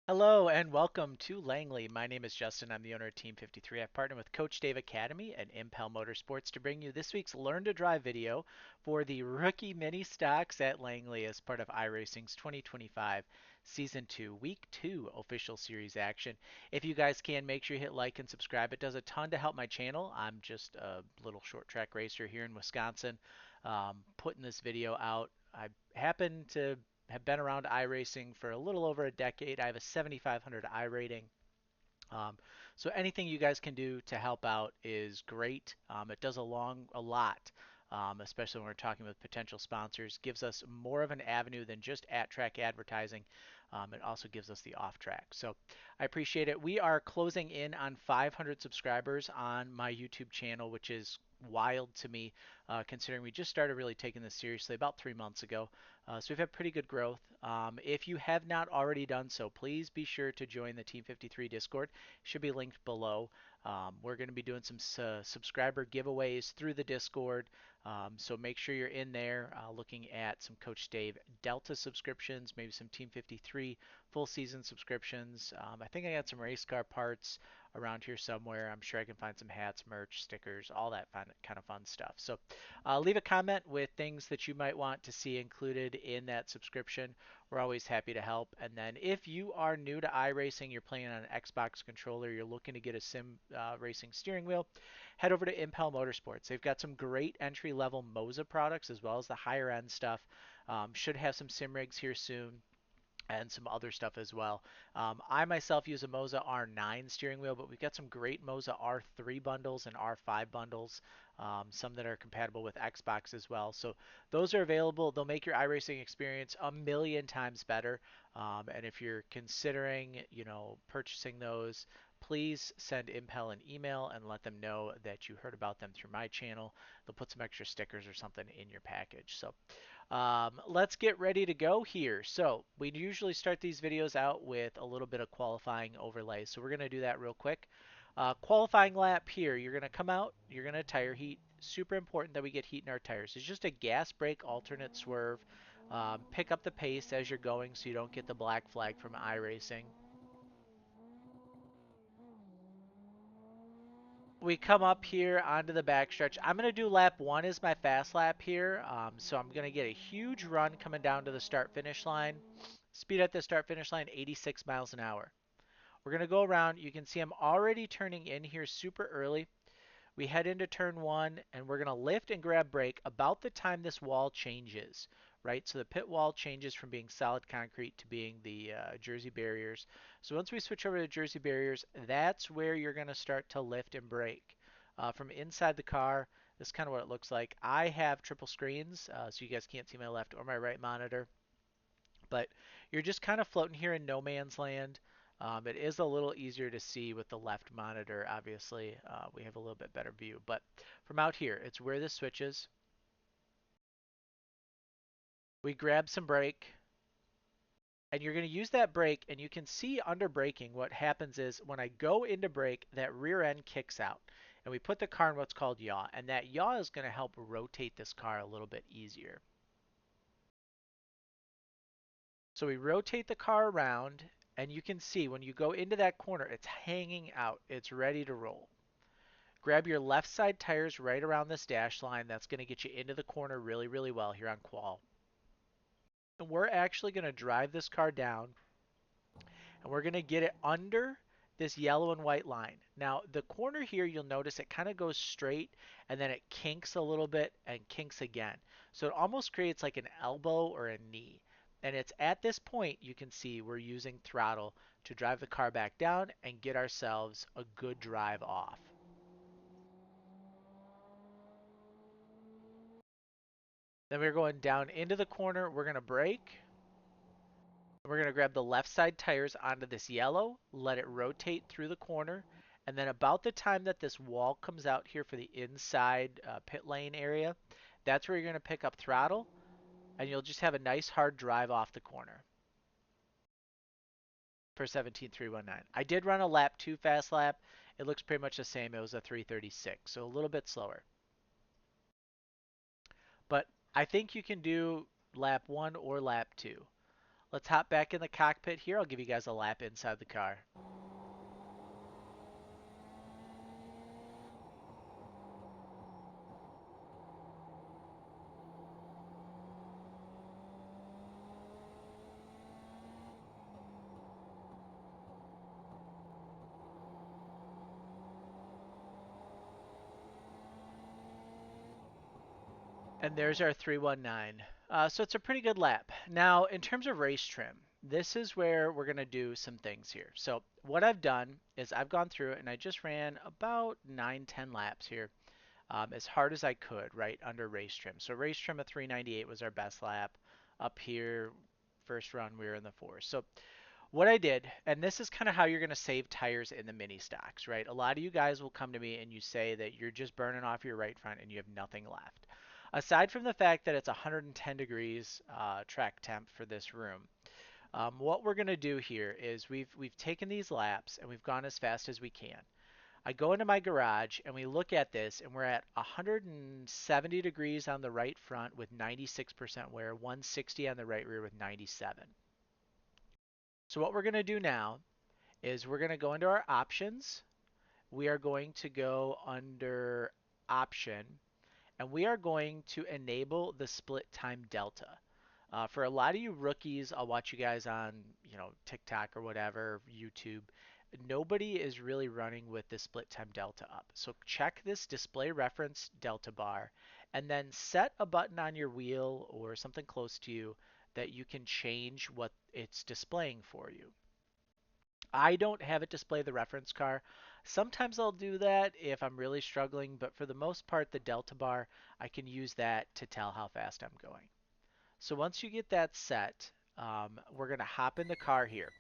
Hello and welcome to Langley. My name is Justin. I'm the owner of Team 53. I've partnered with Coach Dave Academy and Impel Motorsports to bring you this week's Learn to Drive video for the rookie mini stocks at Langley as part of iRacing's 2025 Season 2, Week 2 official series action. If you guys can, make sure you hit like and subscribe. It does a ton to help my channel. I'm just a little short track racer here in Wisconsin, putting this video out. I happen to have been around iRacing for a little over a decade. I have a 7,500 I rating. Um, so anything you guys can do to help out is great. It does a lot, especially when we're talking with potential sponsors. Gives us more of an avenue than just at-track advertising. It also gives us the off-track. So I appreciate it. We are closing in on 500 subscribers on my YouTube channel, which is wild to me, considering we just started really taking this seriously about 3 months ago. So we've had pretty good growth. If you have not already done so, please be sure to join the Team 53 Discord. Should be linked below. We're going to be doing some subscriber giveaways through the Discord. So make sure you're in there looking at some Coach Dave Delta subscriptions, maybe some Team 53 full season subscriptions. I think I got some race car parts around here somewhere. I'm sure I can find some hats, merch, stickers, all that kind of fun stuff. So leave a comment with things that you might want to see included in that subscription. We're always happy to help. And then if you are new to iRacing, you're playing on an Xbox controller, you're looking to get a sim racing steering wheel, head over to Impel Motorsports. They've got some great entry level Moza products as well as the higher end stuff. Should have some sim rigs here soon and some other stuff as well. I myself use a Moza R9 steering wheel, but we've got some great Moza R3 bundles and R5 bundles, some that are compatible with Xbox as well. So those are available. They'll make your iRacing experience a million times better. And if you're considering, purchasing those, please send Impel an email and let them know that you heard about them through my channel. They'll put some extra stickers or something in your package. So let's get ready to go here. So we usually start these videos out with a little bit of qualifying overlay. So we're going to do that real quick. Qualifying lap here, you're going to come out, you're going to tire heat. Super important that we get heat in our tires. It's just a gas brake alternate swerve. Pick up the pace as you're going so you don't get the black flag from iRacing. We come up here onto the backstretch. I'm going to do lap one as my fast lap here. So I'm going to get a huge run coming down to the start finish line. Speed at the start finish line 86 miles an hour. We're going to go around. You can see I'm already turning in here super early. We head into turn one and we're going to lift and grab brake about the time this wall changes, right? So the pit wall changes from being solid concrete to being the Jersey barriers. So once we switch over to Jersey barriers, that's where you're going to start to lift and brake. From inside the car, this is kind of what it looks like. I have triple screens, so you guys can't see my left or my right monitor. But you're just kind of floating here in no man's land. It is a little easier to see with the left monitor, obviously. We have a little bit better view. But from out here, it's where this switches. We grab some brake, and you're going to use that brake, and you can see under braking what happens is when I go into brake, that rear end kicks out. And we put the car in what's called yaw, and that yaw is going to help rotate this car a little bit easier. So we rotate the car around, and you can see when you go into that corner, it's hanging out. It's ready to roll. Grab your left side tires right around this dash line. That's going to get you into the corner really, really well here on qual. And we're actually going to drive this car down, and we're going to get it under this yellow and white line. Now, the corner here, you'll notice it kind of goes straight, and then it kinks a little bit and kinks again. So it almost creates like an elbow or a knee. And it's at this point you can see we're using throttle to drive the car back down and get ourselves a good drive off. Then we're going down into the corner. We're going to brake. We're going to grab the left side tires onto this yellow, let it rotate through the corner, and then about the time that this wall comes out here for the inside pit lane area, that's where you're going to pick up throttle, and you'll just have a nice hard drive off the corner for 17.319. I did run a lap 2 fast lap. It looks pretty much the same. It was a 3:36, so a little bit slower. But I think you can do lap 1 or lap 2. Let's hop back in the cockpit here. I'll give you guys a lap inside the car. And there's our 319. So it's a pretty good lap. Now, in terms of race trim, this is where we're going to do some things here. So what I've done is I've gone through it and I just ran about 9-10 laps here, as hard as I could, right, under race trim. So race trim of 398 was our best lap. Up here, first run, we were in the fours. So what I did, and this is kind of how you're going to save tires in the mini stocks, right? A lot of you guys will come to me and you say that you're just burning off your right front and you have nothing left. Aside from the fact that it's 110 degrees track temp for this room, what we're going to do here is we've taken these laps and we've gone as fast as we can. I go into my garage and we look at this and we're at 170 degrees on the right front with 96% wear, 160 on the right rear with 97. So what we're going to do now is we're going to go into our options. We are going to go under option and we are going to enable the split time delta. For a lot of you rookies, I'll watch you guys on, TikTok or whatever, YouTube. Nobody is really running with the split time delta up. So check this display reference delta bar and then set a button on your wheel or something close to you that you can change what it's displaying for you. I don't have it display the reference car. Sometimes I'll do that if I'm really struggling, but for the most part, the delta bar, I can use that to tell how fast I'm going. So once you get that set, we're going to hop in the car here.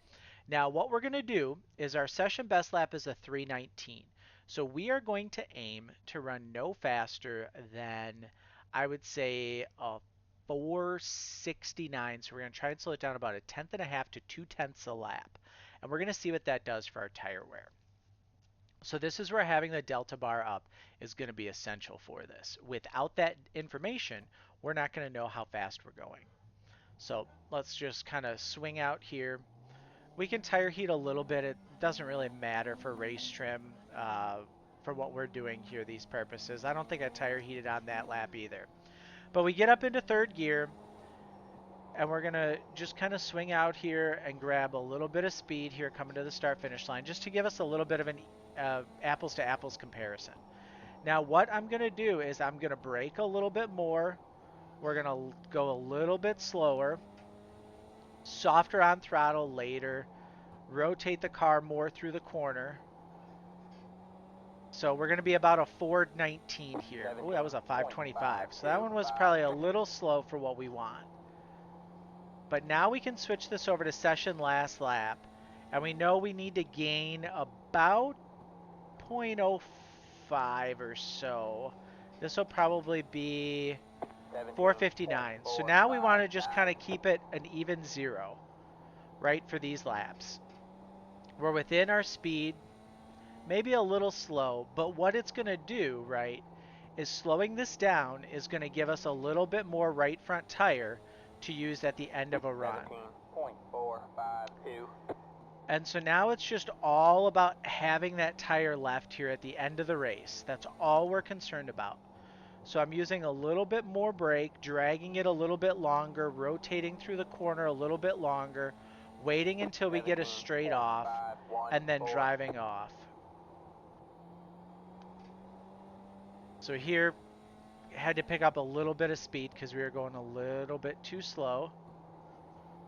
Now what we're going to do is our session best lap is a 319. So we are going to aim to run no faster than, I would say, a 469. So we're going to try and slow it down about a tenth and a half to 2/10 a lap. And we're going to see what that does for our tire wear. So this is where having the delta bar up is going to be essential for this. Without that information, we're not going to know how fast we're going. So let's just kind of swing out here. We can tire heat a little bit. It doesn't really matter for race trim for what we're doing here, these purposes. I don't think I tire heated on that lap either. But we get up into third gear, and we're going to just kind of swing out here and grab a little bit of speed here coming to the start-finish line, just to give us a little bit of an apples-to-apples comparison. Now what I'm going to do is I'm going to brake a little bit more. We're going to go a little bit slower, softer on throttle later, rotate the car more through the corner. So we're going to be about a 419 here. Oh, that was a 525. So that one was probably a little slow for what we want. But now we can switch this over to session last lap. And we know we need to gain about 0.05 or so. This will probably be 459. So now we want to just kind of keep it an even zero, right, for these laps. We're within our speed, maybe a little slow, but what it's going to do, right, is slowing this down is going to give us a little bit more right front tire to use at the end of a run. 17.452. And so now it's just all about having that tire left here at the end of the race. That's all we're concerned about. So I'm using a little bit more brake, dragging it a little bit longer, rotating through the corner a little bit longer, waiting until we get a straight off, and then driving off. So here, had to pick up a little bit of speed because we were going a little bit too slow.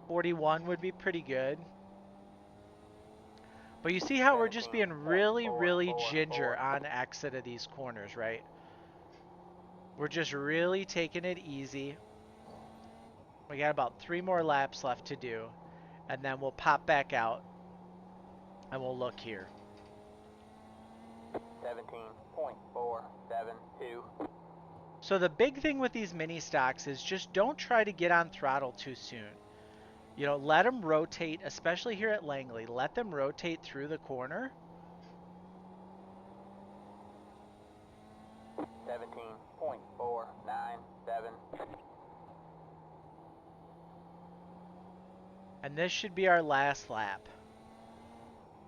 41 would be pretty good. But you see how we're just being really, really ginger on exit of these corners, right? We're just really taking it easy. We got about 3 more laps left to do, and then we'll pop back out and we'll look here. 17.472. So the big thing with these mini stocks is just don't try to get on throttle too soon. Let them rotate, especially here at Langley. Let them rotate through the corner. 17.497. And this should be our last lap.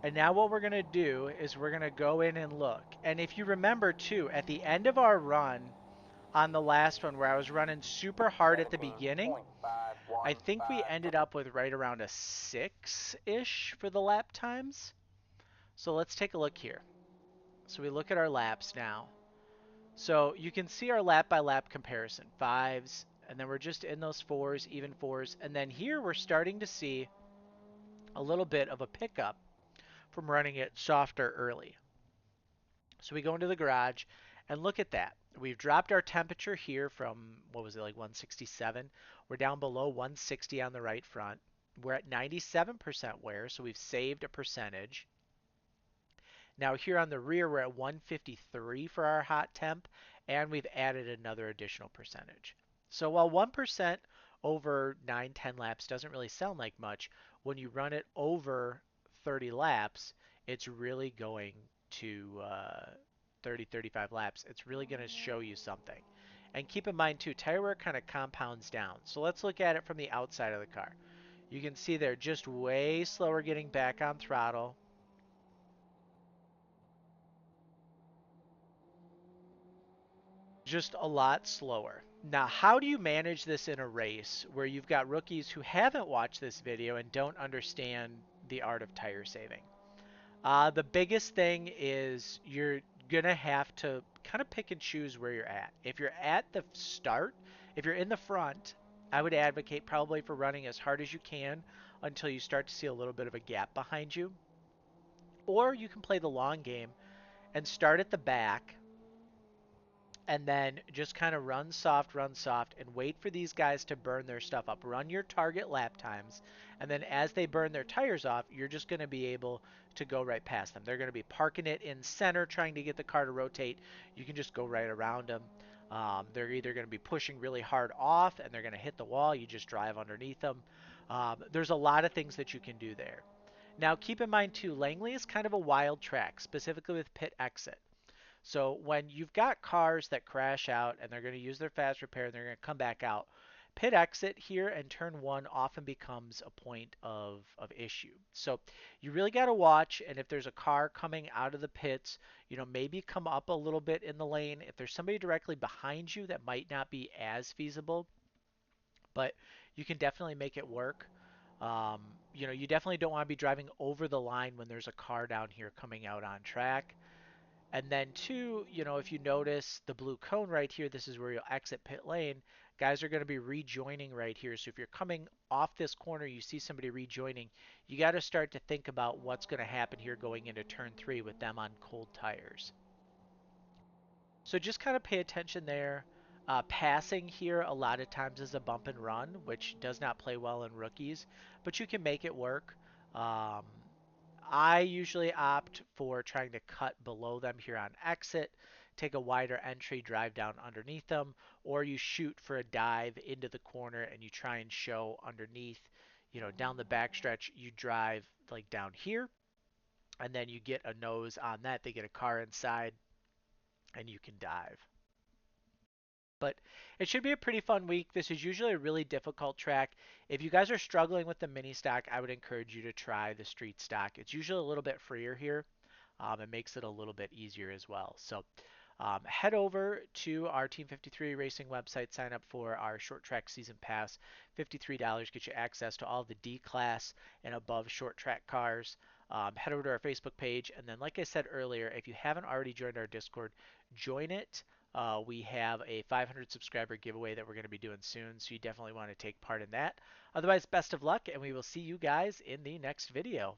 And now what we're going to do is we're going to go in and look. And if you remember too, at the end of our run on the last one where I was running super hard at the beginning, I think we 17.515. ended up with right around a 6-ish for the lap times. So let's take a look here. So we look at our laps now. So you can see our lap by lap comparison. Fives, and then we're just in those fours, even fours. And then here we're starting to see a little bit of a pickup from running it softer early. So we go into the garage and look at that. We've dropped our temperature here from, what was it, like 167. We're down below 160 on the right front. We're at 97% wear, so we've saved a percentage. Now here on the rear, we're at 153 for our hot temp, and we've added another additional percentage. So while 1% over 9, 10 laps doesn't really sound like much, when you run it over 30 laps, it's really going to 30, 35 laps. It's really going to show you something. And keep in mind too, tire wear kind of compounds down. So let's look at it from the outside of the car. You can see they're just way slower getting back on throttle. Just a lot slower. Now, how do you manage this in a race where you've got rookies who haven't watched this video and don't understand the art of tire saving? The biggest thing is you're gonna have to kind of pick and choose where you're at. If you're at the start, if you're in the front, I would advocate probably for running as hard as you can until you start to see a little bit of a gap behind you. Or you can play the long game and start at the back and then just kind of run soft, and wait for these guys to burn their stuff up. Run your target lap times, and then as they burn their tires off, you're just going to be able to go right past them. They're going to be parking it in center, trying to get the car to rotate. You can just go right around them. They're either going to be pushing really hard off, and they're going to hit the wall. You just drive underneath them. There's a lot of things that you can do there. Now, keep in mind too, Langley is kind of a wild track, specifically with pit exit. So when you've got cars that crash out and they're going to use their fast repair and they're going to come back out, pit exit here and turn one often becomes a point of issue. So you really got to watch, and if there's a car coming out of the pits, maybe come up a little bit in the lane. If there's somebody directly behind you, that might not be as feasible, but you can definitely make it work. You definitely don't want to be driving over the line when there's a car down here coming out on track. And then two, if you notice the blue cone right here, this is where you'll exit pit lane. Guys are going to be rejoining right here. So if you're coming off this corner, you see somebody rejoining, you got to start to think about what's going to happen here going into turn 3 with them on cold tires. So just kind of pay attention there. Passing here a lot of times is a bump and run, which does not play well in rookies, but you can make it work. Um, I usually opt for trying to cut below them here on exit, take a wider entry, drive down underneath them, or you shoot for a dive into the corner and you try and show underneath, down the backstretch, you drive like down here, and then you get a nose on that. They get a car inside, and you can dive. But it should be a pretty fun week. This is usually a really difficult track. If you guys are struggling with the mini stock, I would encourage you to try the street stock. It's usually a little bit freer here. It makes it a little bit easier as well. So head over to our Team 53 Racing website, sign up for our short track season pass. $53 gets you access to all the D class and above short track cars. Head over to our Facebook page, and then like I said earlier, if you haven't already joined our Discord, join it. We have a 500 subscriber giveaway that we're going to be doing soon, so you definitely want to take part in that. Otherwise, best of luck, and we will see you guys in the next video.